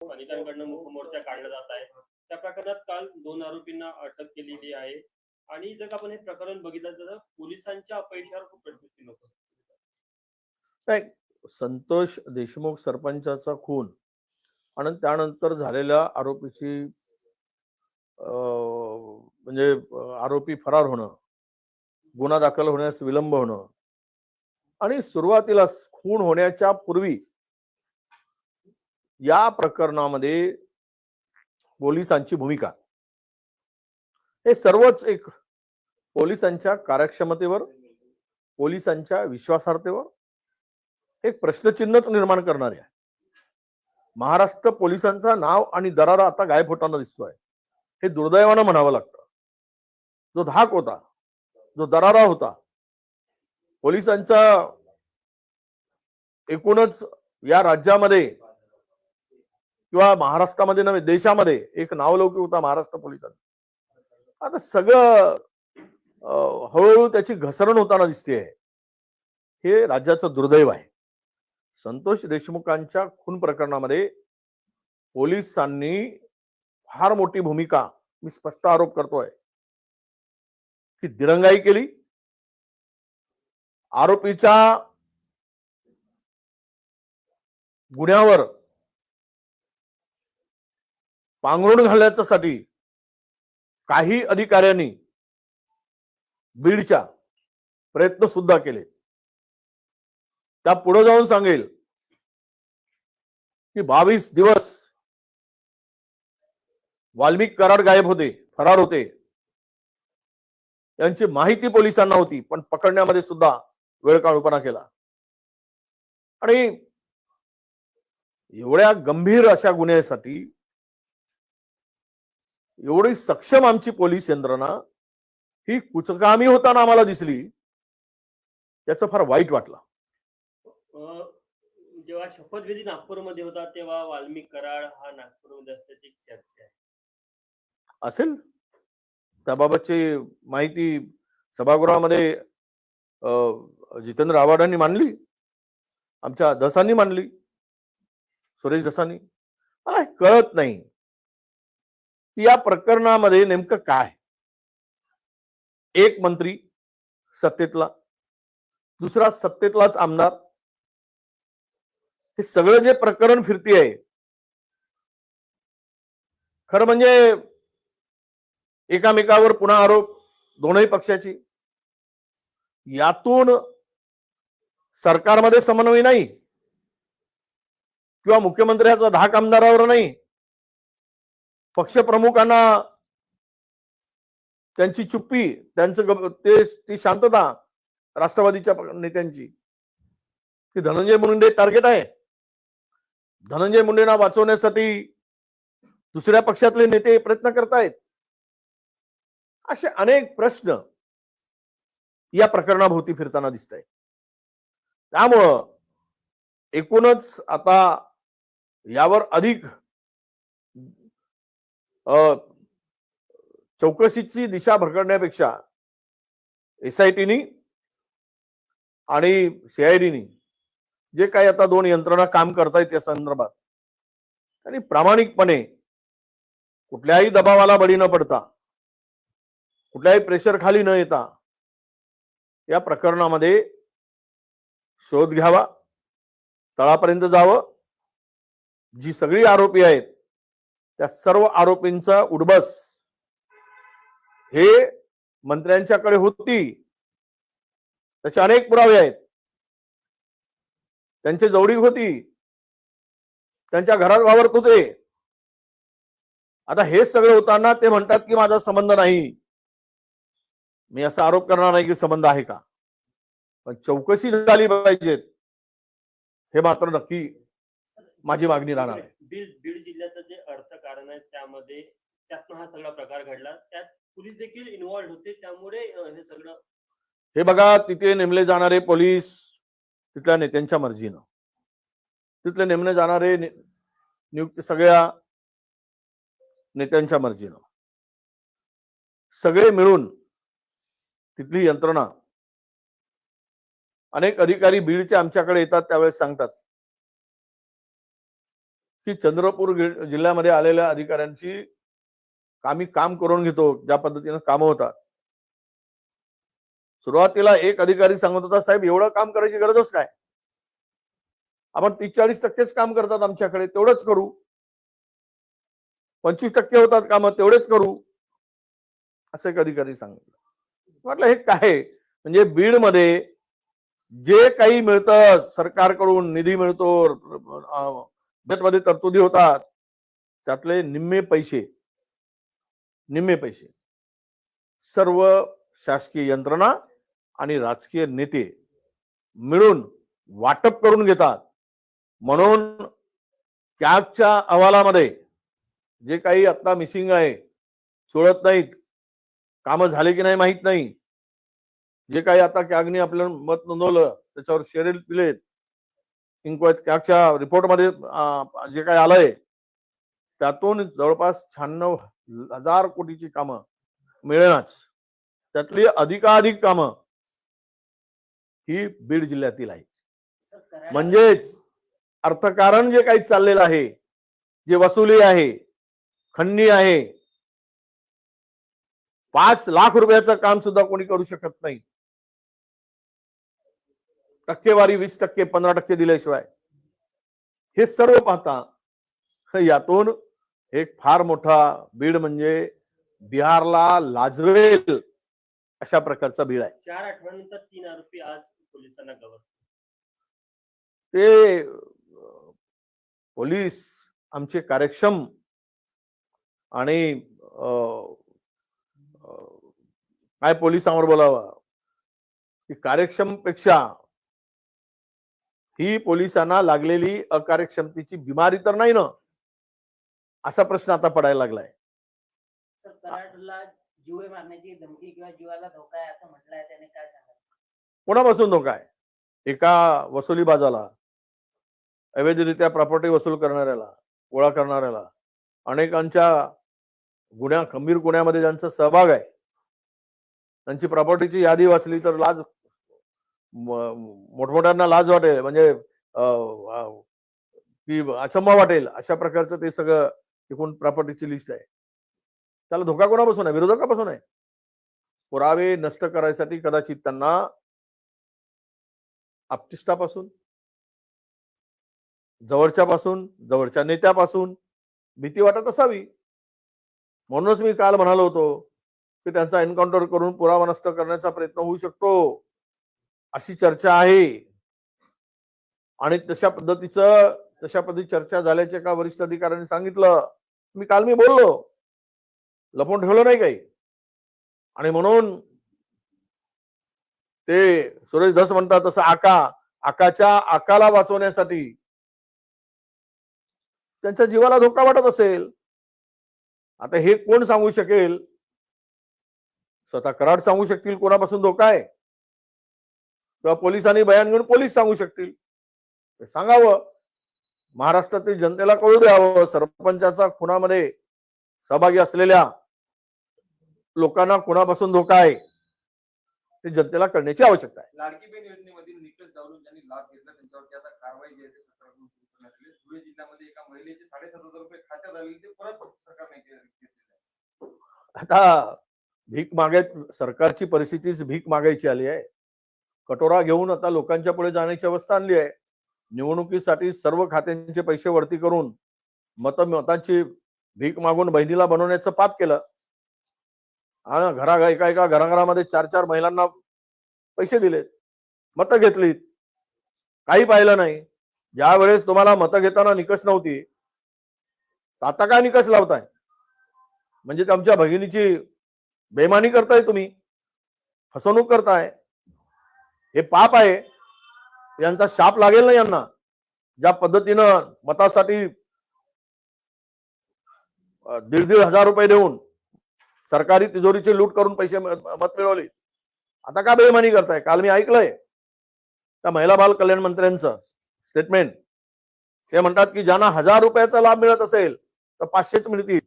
अनेकांकडून मूकमोर्चा काढला जात आहे. त्या प्रकरणात काल 2 आरोपींना अटक केलेली आहे. आणि जर आपण हे प्रकरण बघितलं तर पोलिसांच्या अपयशावर खूप प्रश्नचिन्ह होतं. नाही, संतोष देशमुख सरपंचाचा खून आणि त्यानंतर झालेल्या आरोपीची म्हणजे आरोपी फरार होणं, गुन्हा दाखल होण्यास विलंब होणं आणि सुरुवातीला खून होण्याच्या पूर्वी या प्रकरणामध्ये पोलिसांची भूमिका, हे सर्वच एक पोलिसांच्या कार्यक्षमतेवर, पोलिसांच्या विश्वासार्हतेवर एक प्रश्नचिन्हच निर्माण करणारे आहे. महाराष्ट्र पोलिसांचा नाव आणि दरारा आता गायब होताना दिसतोय. हे दुर्दैवानं म्हणावं लागतं. जो धाक होता, जो दरारा होता, पोलिसांचा एकूणच या राज्यामध्ये किंवा महाराष्ट्रामध्ये नव्हे देशामध्ये एक नावलौकिक होता महाराष्ट्र पोलिसांचा. आता सगळं हळूहळू त्याची घसरण होताना दिसते. हे राज्याचं दुर्दैव आहे. संतोष देशमुखांच्या खून प्रकरणामध्ये पोलिसांनी फार मोठी भूमिका, मी स्पष्ट आरोप करतोय की दिरंगाई केली. आरोपीच्या गुन्ह्यावर पांघरुण घालण्यासाठी काही अधिकाऱ्यांनी बीडच्या प्रयत्न सुद्धा केले. त्या पुढे जाऊन सांगेल की 22 दिवस वाल्मिक कराड गायब होते, फरार होते. यांची माहिती पोलिसांना होती, पण पकडण्यामध्ये सुद्धा वेळकाळूपणा केला. आणि एवढ्या गंभीर अशा गुन्ह्यासाठी एवढी सक्षम आमची पोलीस यंत्रणा ही कुचकामी होताना आम्हाला दिसली. त्याचं फार वाईट वाटलं. जेव्हा शपथविधी नागपूरमध्ये होता तेव्हा वाल्मिक कराड हा नागपूरमध्ये असल्याची चर्चा आहे. असेल, त्याबाबतची माहिती सभागृहामध्ये जितेंद्र आव्हाडांनी मांडली, आमच्या दसांनी मांडली, सुरेश दसांनी. मला कळत नाही की या प्रकरणामध्ये नेमकं काय. एक मंत्री सत्तेतला, दुसरा सत्तेतलाच आमदार, हे सगळं जे प्रकरण फिरतीये, खरं म्हणजे एकामेकावर पुन्हा आरोप दोनही पक्षाची. यातून सरकारमध्ये समन्वय नाही किंवा मुख्यमंत्र्याचा धाक आमदारावर नाही, पक्षप्रमुखांना त्यांची चुप्पी, त्यांचं ती शांतता, राष्ट्रवादीच्या नेत्यांची, की धनंजय मुंडे टार्गेट आहे. धनंजय मुंडेंना वाचवण्यासाठी दुसऱ्या पक्षातले नेते प्रयत्न करतायत. असे अनेक प्रश्न या प्रकरणाभोवती फिरताना दिसत आहेत. त्यामुळं एकूणच आता यावर अधिक चौकशीची दिशा भरकटण्यापेक्षा SITनी आणि CIDनी जे काही आता दोन यंत्रणा काम करतायत या संदर्भात, आणि प्रामाणिकपणे कुठल्याही दबावाला बळी न पडता, कुठल्याही प्रेशर खाली न येता या प्रकरणामध्ये शोध घ्यावा, तळापर्यंत जावं. जी सगळी आरोपी आहेत त्या सर्व आरोपींचा उडबस हे मंत्र्यांच्याकडे होती, त्याचे अनेक पुरावे आहेत. त्यांची जवळीक होती, त्यांच्या घरात वावरत होते. आता हे सगळं होताना ते म्हणतात की माझा संबंध नाही. मी असा आरोप करणार नाही की संबंध आहे का, पण चौकशी झाली पाहिजे, हे मात्र नक्की माझी मागणी राहणार आहे. बीड जिल्ह्याचं जे अर्थकारण आहे त्यामध्ये त्यातनं हा सगळा प्रकार घडला, त्यात पोलीस देखील इन्व्हॉल्व होते. त्यामुळे हे सगळं, हे बघा, तिथे नेमले जाणारे पोलीस तिथल्या नेत्यांच्या मर्जीनं, तिथले नेमले जाणारे नियुक्त सगळ्या नेत्यांच्या मर्जीनं, सगळे मिळून तिथली यंत्रणा. अनेक अधिकारी बीडचे आमच्याकडे येतात त्यावेळेस सांगतात की चंद्रपूर जिल्ह्यामध्ये आलेल्या अधिकाऱ्यांची आम्ही काम करून घेतो, ज्या पद्धतीनं कामं होतात. सुरुवातीला एक अधिकारी सांगत होता, साहेब एवढं काम करायची गरजच काय, आपण 30-40% काम करतात आमच्याकडे, तेवढंच करू. 25% होतात काम, तेवढेच करू, असं एक अधिकारी सांगितलं. म्हटलं हे काय, म्हणजे बीडमध्ये जे काही मिळतं सरकारकडून, निधी मिळतो, बजेटमध्ये तरतुदी होतात, त्यातले निम्मे पैसे सर्व शासकीय यंत्रणा आणि राजकीय नेते मिळून वाटप करून घेतात. म्हणून कॅगच्या अहवालामध्ये जे काही आता मिसिंग आहे, सोडत नाहीत, कामं झाले की नाही माहित नाही, जे काही आता कॅगने आपलं मत नोंदवलं त्याच्यावर शेरेल दिलेत, इन्क्वायरी कॅगच्या रिपोर्टमध्ये जे काही आलंय त्यातून जवळपास 96,000 कोटीची कामं मिळेनाच. त्यातली अधिकाधिक कामं ही बीड जिल्ह्यातील आहे. म्हणजेच अर्थकारण जे काही चाललेलं आहे, जे वसुली आहे, खंडणी आहे, 5 लाख रुपयाचं काम सुद्धा कोणी करू शकत नाही. टक्केवारी 20%, 15% दिल्याशिवाय. हे सर्व पाहता यातून एक फार मोठा बीड म्हणजे बिहारला लाजवेल अशा प्रकारचा बीड आहे. 4 आठवड्यानंतर 3 आरोपी आज पोलिसांना गवसले. ते पोलीस आमचे कार्यक्षम आणि काय पोलिसांवर बोलावं, की कार्यक्षम पेक्षा ही पोलिसांना लागलेली अकार्यक्षमतेची बिमारी तर नाही ना, असा प्रश्न आता पडायला लागलाय. कराडला जीवे मारण्याची धमकी किंवा जीवाला धोका आहे असं म्हटलंय, त्याने काय सांगा? कोणापासून धोका आहे? एका वसुलीबाजाला, अवैधरित्या प्रॉपर्टी वसूल करणाऱ्याला, गोळा करणाऱ्याला, अनेकांच्या खंबीर गुन्ह्यामध्ये ज्यांचा सहभाग आहे, त्यांची प्रॉपर्टीची यादी वाचली तर लाज, मोठमोठ्यांना लाज वाटेल, म्हणजे ती अचंबा वाटेल, अशा प्रकारचं ते सगळं एकूण प्रॉपर्टीची लिस्ट आहे. त्याला धोका कोणापासून आहे? विरोधकापासून आहे. पुरावे नष्ट करायसाठी कदाचित त्यांना आपटिष्टापासून, जवळच्या नेत्यापासून भीती वाटत असावी. म्हणूनच मी काल म्हणालो होतो की त्यांचा एन्काउंटर करून पुरावा नष्ट करण्याचा प्रयत्न होऊ शकतो, अशी चर्चा आहे. आणि तशा पद्धती चर्चा झाल्याचे एका वरिष्ठ अधिकाऱ्यांनी सांगितलं. काल मी बोललो, लपवून ठेवलं नाही काही. आणि म्हणून ते सुरेश धस म्हणतात तसं आकाच्या आकाला वाचवण्यासाठी त्यांच्या जीवाला धोका वाटत असेल. आता हे कोण सांगू शकेल? स्वतः कराड सांगू शकतील कोणापासून धोका आहे, किंवा पोलिसांनी बयान घेऊन पोलीस सांगू शकतील. सांगावं, महाराष्ट्रातील जनतेला कळू द्यावं, सरपंचाचा खुनामध्ये सहभागी असलेल्या लोकांना कुणापासून धोका आहे ते जनतेला कळण्याची आवश्यकता आहे. लाडकी बहीण योजनेमधील निकष डावलून ज्यांनी लाभ घेतला त्यांच्यावरती आता कारवाई जी आहे ते सरकारकडून सुरू करण्यात आली. धुळे जिल्ह्यामध्ये एका महिलेचे 7,500 रुपये खात्यात आले, ते परत सरकारने घेतलेले. आता भीक सरकारची परिस्थितीच भीक मागायची आली आहे. कटोरा घेऊन आता लोकांच्या पुढे जाण्याची अवस्था आणली आहे. निवडणुकीसाठी सर्व खात्यांचे पैसे वरती करून मतांची भीक मागून बहिणीला बनवण्याचं पाप केलं. एका घराघरामध्ये 4-4 महिलांना पैसे दिलेत, मतं घेतलीत, काही पाहिलं नाही. ज्या वेळेस तुम्हाला मतं घेताना निकष नव्हती, आता काय निकष लावताय? म्हणजे तुमच्या भगिनीची बेईमानी करताय, तुम्ही फसवणूक करताय. हे पाप आहे. यांचा शाप लागेल ना यांना. ज्या पद्धतीनं मतासाठी 1,500 रुपये देऊन सरकारी तिजोरीची लूट करून पैसे मत मिळवली. आता का बेईमानी करताय? काल मी ऐकलंय त्या महिला बाल कल्याण मंत्र्यांचं स्टेटमेंट. ते म्हणतात की ज्यांना 1,000 रुपयाचा लाभ मिळत असेल तर 500च मिळतील,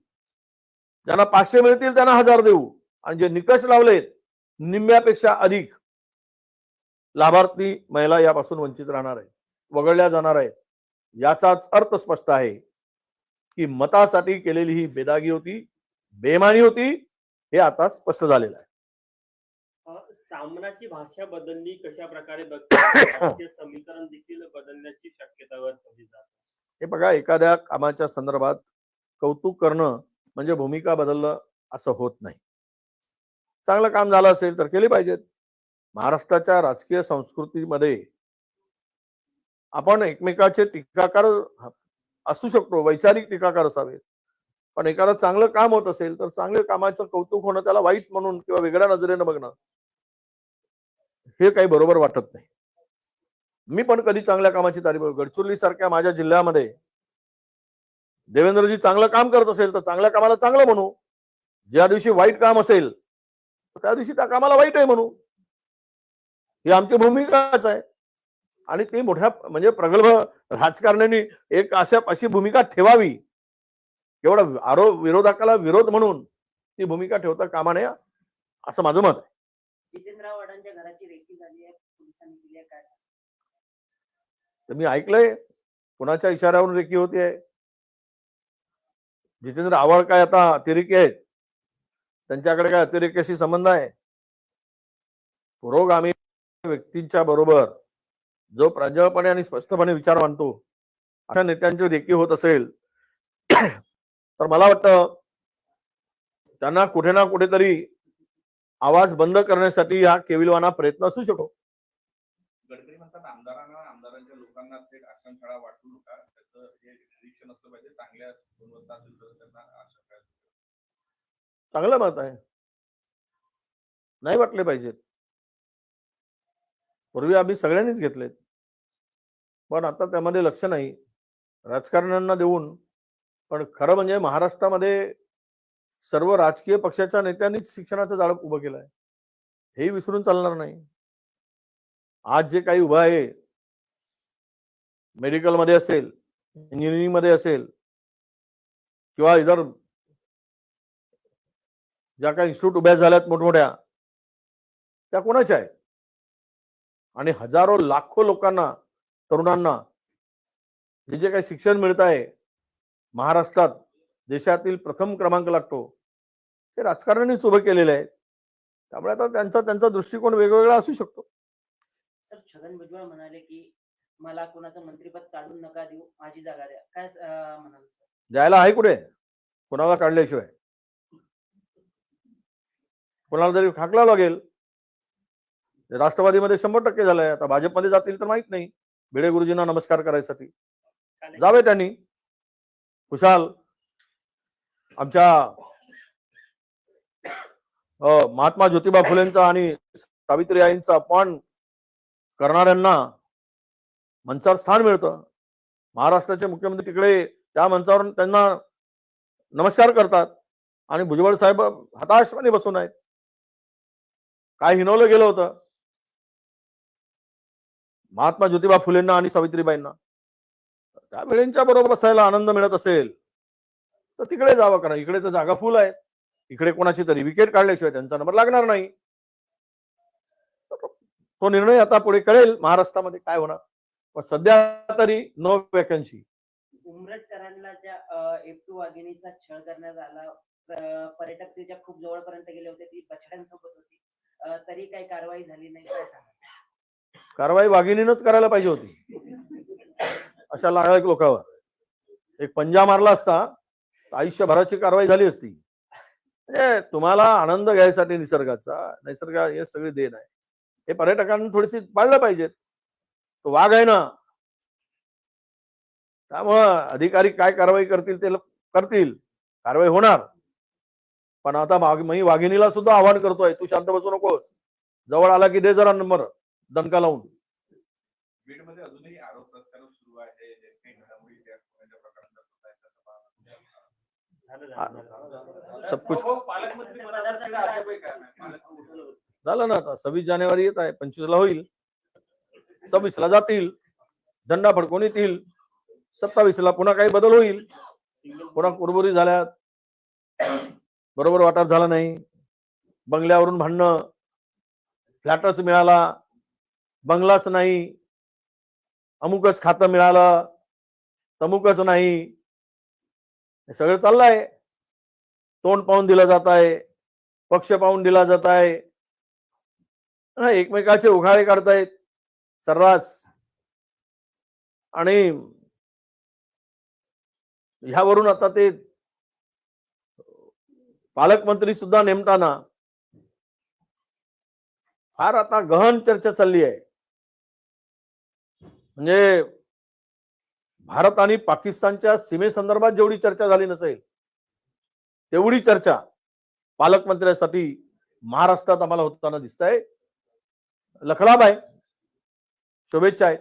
ज्यांना 500 मिळतील त्यांना 1,000 देऊ. आणि जे निकष लावलेत निम्म्यापेक्षा अधिक लाभार्थी महिला यापासून वंचित राहणार आहेत, वगळल्या जाणार आहेत. याचाच अर्थ स्पष्ट आहे की मतासाठी केलेली ही बेदागी होती, बेमानी होती, हे आता स्पष्ट झालेलं आहे. सामनाची भाषा बदलली कशा प्रकारे बघतात? राजकीय समीकरण देखील बदलण्याची शक्यता वर्तवली जाते. हे बघा, एखाद्या कामाच्या संदर्भात कौतुक करणं म्हणजे भूमिका बदलणं असं होत नाही. चांगलं काम झालं असेल तर केले पाहिजेत. महाराष्ट्राच्या राजकीय संस्कृतीमध्ये आपण एकमेकाचे टीकाकार असू शकतो, वैचारिक टीकाकार असावेत, पण एखादं चांगलं काम होत असेल तर चांगल्या कामाचं कौतुक होणं, त्याला वाईट म्हणून किंवा वेगळ्या नजरेनं बघणं, हे काही बरोबर वाटत नाही. मी पण कधी चांगल्या कामाची तारीफ, गडचिरोली सारख्या माझ्या जिल्ह्यामध्ये देवेंद्रजी चांगलं काम करत असेल तर चांगल्या कामाला चांगलं म्हणू, ज्या दिवशी वाईट काम असेल त्या दिवशी त्या कामाला वाईट आहे म्हणू, ही आमची भूमिकाच आहे. आणि ती मोठ्या म्हणजे प्रगल्भ राजकारण्यांनी एक अशी भूमिका ठेवावी, एवढा विरोधकाला विरोध म्हणून ती भूमिका ठेवता कामा नये, असं माझं मत आहे. जितेंद्र आव्हाडांच्या घराची रेकी झाली आहे, पोलिसांनी केली आहे, काय सांगता? तर मी ऐकलंय कुणाच्या इशाऱ्यावरून रेकी होती आहे. जितेंद्र आव्हाड काय आता अतिरेकी आहेत? त्यांच्याकडे काय अतिरेक्याशी संबंध आहे? पुरोगामी व्यक्तींच्या बरोबर जो प्रांजळपणे आणि स्पष्टपणे विचार मांडतो अशा नेत्यांची रेकी होत असेल तर मला वाटतं त्यांना कुठे ना कुठेतरी आवाज बंद करण्यासाठी हा केविलवाना प्रयत्न असू शकतो. गडकरी म्हणतात आमदारांच्या लोकांना थेट आश्रमशाळा वाटू नका, त्याचं हे निरीक्षण असलं पाहिजे, चांगल्या गुणवत्ता असेल तर त्यांना आश्रमशाळा. चांगलं मत आहे, नाही वाटले पाहिजेत. पूर्वी आम्ही सगळ्यांनीच घेतलेत, पण आता त्यामध्ये लक्ष नाही, राजकारण्यांना देऊन. पण खरं म्हणजे महाराष्ट्रामध्ये सर्व राजकीय पक्षाच्या नेत्यांनीच शिक्षणाचं जाळं उभं केलं आहे, हेही विसरून चालणार नाही. आज जे काही उभं आहे, मेडिकलमध्ये असेल, इंजिनिअरिंगमध्ये असेल, किंवा इतर ज्या काही इन्स्टिट्यूट उभ्या झाल्यात मोठमोठ्या, त्या कोणाच्या आहेत? आणि हजारो लाखो लोकांना, तरुणांना जे काही शिक्षण मिळत आहे महाराष्ट्रात, देशातील प्रथम क्रमांक लागतो, ते राजकारण्यांनीच उभं केलेले आहे. त्यामुळे आता त्यांचा दृष्टिकोन वेगवेगळा असू शकतो. सर, छगन भुजबळ म्हणाले की मला कोणाचं मंत्रिपद काढून नका देऊ, माझी जागा द्या, काय म्हणाल सर? द्यायला आहे कुठे? कोणाला काढल्याशिवाय कोणाला तरी खाकला लागेल. राष्ट्रवादीमध्ये 100% झालंय, आता भाजपमध्ये जातील तर माहित नाही. भिडे गुरुजींना नमस्कार करायसाठी जावे त्यांनी. खुशाल आमच्या महात्मा ज्योतिबा फुलेंचा आणि सावित्री आईंचा अपमान करणाऱ्यांना मंचावर स्थान मिळतं. महाराष्ट्राचे मुख्यमंत्री तिकडे त्या मंचावर त्यांना नमस्कार करतात आणि भुजबळ साहेब हताशपणे बसून आहेत. काय हिनवलं गेलं होतं महात्मा ज्योतिबा फुलेंना आणि सावित्रीबाईंना? त्या वेळेंच्या बरोबर बसायला आनंद मिळत असेल तर तिकडे जावं, कारण इकडे तर जागा फुल आहेत. इकडे कोणाची तरी विकेट काढल्याशिवाय त्यांचा नंबर लागणार नाही. तो निर्णय आता पुढे कळेल महाराष्ट्रामध्ये काय होणार. पण सध्या तरी नो वॅकन्सी. उमरटकरांना ज्या एफ2 वाघिणीचा छळ करण्यात आला, पर्यटक तिच्या खूप जवळपर्यंत गेले होते, ती बछड्यांसोबत होती, तरी काही कारवाई झाली नाही, काय सांगा? कारवाई वाघिणीनंच करायला पाहिजे होती. अशा लायक लोकांवर एक पंजा मारला असता, आयुष्यभराची कारवाई झाली असती. म्हणजे तुम्हाला आनंद घ्यायसाठी निसर्ग हे सगळी देण आहे. हे पर्यटकांनी थोडीशी पाळलं पाहिजेत. तो वाघ आहे ना, त्यामुळं अधिकारी काय कारवाई करतील ते करतील, कारवाई होणार. पण आता मी वाघिणीला सुद्धा आवाहन करतोय, तू शांत बसू नकोस, जवळ आला की दे जरा नंबर दणका लावून. बीडमध्ये अजूनही आरोप प्रत्यारोप सुरू आहे, जे काही घडामोडी त्या प्रकरणात होत आहेत, त्याचा सब कुछ पालकमंत्री पदाचा आरोप आहे काय? झालं ना. आता 26 जानेवारी येत आहे, 25ला होईल, 26ला जातील, झेंडा फडकून येतील, 27ला पुन्हा काही बदल होईल. पुन्हा कुरबुरी झाल्यात, बरोबर वाटप झालं नाही, बंगल्यावरून भांडणं, फ्लॅटच मिळाला, बंगलाच नाही, अमुकच खातं मिळालं, तमुकच नाही, हे सगळं चाललंय. तोंड पाहून दिलं जात आहे, पक्ष पाहून दिला जात आहे, एकमेकाचे उघाळे काढतायत सर्रास. आणि ह्यावरून आता ते पालकमंत्री सुद्धा नेमताना फार आता गहन चर्चा चालली आहे. म्हणजे भारत आणि पाकिस्तानच्या सीमेसंदर्भात जेवढी चर्चा झाली नसेल तेवढी चर्चा पालकमंत्र्यांसाठी महाराष्ट्रात आम्हाला होताना दिसत आहे. लखलाब आहे, शुभेच्छा आहेत.